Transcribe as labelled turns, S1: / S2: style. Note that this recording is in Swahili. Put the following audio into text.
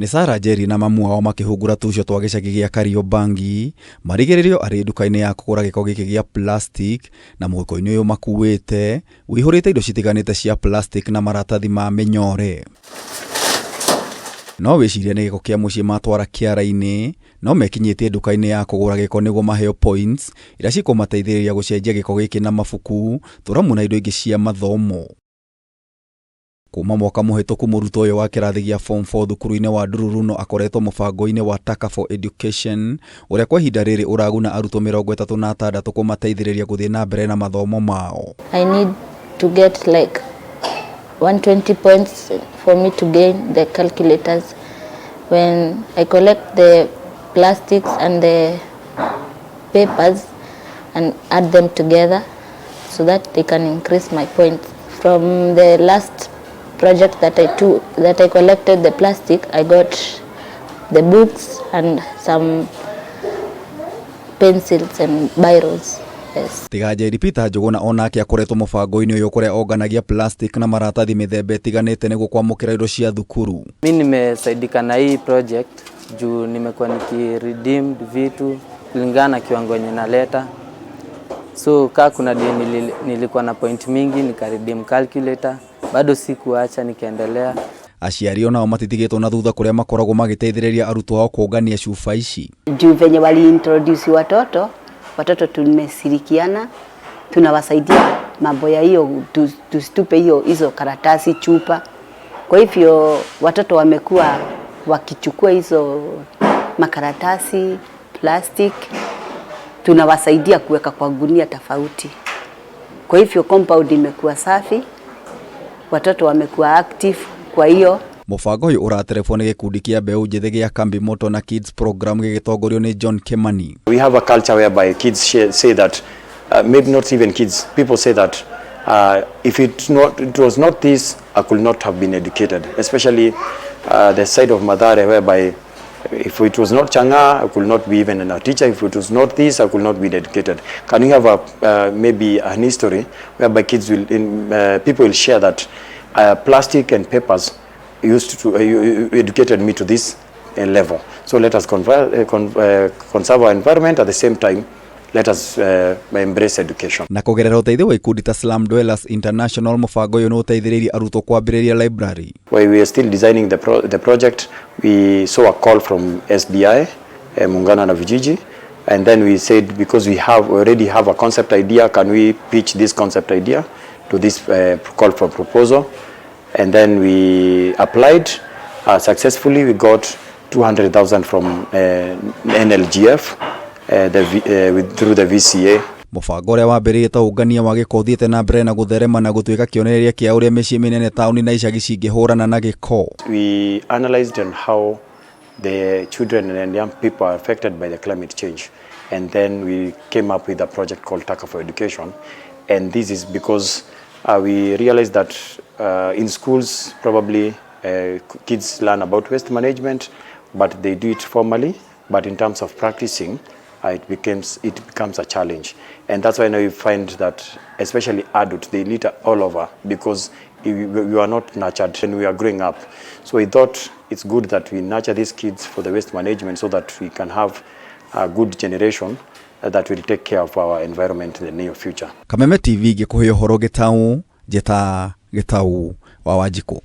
S1: Nĩ Sarah Njeri na mamu wao makĩhungura tũcio twa gĩcagi gĩa Kariobangi marigĩrĩrio arĩ nduka-inĩ ya kũgũra gĩko gĩkĩ gĩa plastic na mũhuko-inĩ ũyũ makuĩte wĩihũrĩte indo citiganĩte cia plastic na maratathi ma mĩnyore. No wĩcirie nĩ gĩko kĩa mũciĩ matwara kĩara-inĩ, no mekinyĩtie nduka-inĩ ya kũgũra gĩko nĩguo maheo points iria cikũmateithĩrĩria gũcenjia gĩko gĩkĩ na mabuku, tũramu na indo ingĩ cia mathomo. Kuma mwaka mũhĩtũku mũrutwo ũyũ wa kĩrathi gĩa form 4 thukuru-inĩ wa Ndururuno akoretwo mũbango-inĩ wa Taka for Education ũrĩa kwa ihinda rĩrĩ ũraguna arutwo 36 kũmateithĩrĩria gũthiĩ na mbere na mathomo mao.
S2: I need to get like 120 points for me to gain the calculators. When I collect the plastics and the papers and add them together so that they can increase my points. From the last project that I collected the plastic, I got the books and some pencils and biros. Yes.
S1: Tiga Njeri Peter Njuguna onake akoretwo mũbango-inĩ ũyũ kũrĩa onganagia plastic na maratathi mĩthemba ĩtiganĩte nĩguo kwamũkĩra indo cia thukuru.
S3: Mimi nimesaidika na hii project juu nimekuwa nikiredeem vitu kulingana na kiwango yenye naleta. So kuna nilikuwa na point mingi nikaredeem calculator, bado sikuacha nikaendelea.
S1: Aciari nao matitigĩtwo na thutha kũrĩa makoragwo magĩteithĩrĩria arutwo ao kũngania cuba ici.
S4: Juu venye wali introduce watoto tumeshirikiana, tunawasaidia mambo ya hiyo tusitupe hizo karatasi chupa. Kwa hivyo watoto wamekuwa wakichukua hizo makaratasi, plastic, tunawasaidia kuweka kwa gunia tofauti. Kwa hivyo compound imekuwa safi, watoto wamekuwa active. Kwa hiyo
S1: mũbango ũyũ ũraterefwo nĩ gĩkundi kĩa mbeũ njĩthĩ gĩa KAMBI MOTO na Kids program gĩgĩtongorio nĩ John Kimani.
S5: We have a culture whereby kids say that maybe not even kids, people say that if it was not this, I could not have been educated, especially the side of Mathare, whereby if it was not Changa, I could not be even a teacher. If it was not this, I could not be educated. Can we have maybe an history whereby kids will, people will share that plastic and papers used to educated me to this level. So let us conserve our environment, at the same time let us embrace education.
S1: Na kũgerera ũteithio wa ikundi ta Slum Dwellers International, mũbango ũyũ nĩ ũteithĩrĩirie arutwo kwambĩrĩria library.
S5: While we are still designing the project, we saw a call from SBI, Muungano na Vijiji, and then we said, because we already have a concept idea, can we pitch this concept idea to this call for proposal? And then we applied successfully. We got 200,000 from NLGF through the VCA.
S1: Mũbango ũrĩa wambĩrĩirie ta ũngania wa gĩko ũthiĩte na mbere na gũtherema na gũtuĩka kĩonereria kĩa ũrĩa mĩciĩ mĩnene taũni na icagi cingĩhũrana na gĩko.
S5: We analyzed on how the children and young people are affected by the climate change, and then we came up with a project called Taka for Education. And this is because we realized that in schools probably kids learn about waste management, but they do it formally, but in terms of practicing it becomes a challenge. And that's why now you find that especially adults, they litter all over because we are not nurtured when we are growing up. So we thought it's good that we nurture these kids for the waste management so that we can have a good generation that will take care of our environment in the near future.
S1: Kameme TV gĩkũhe ũhoro Gitau, Gitau wa Wanjikũ.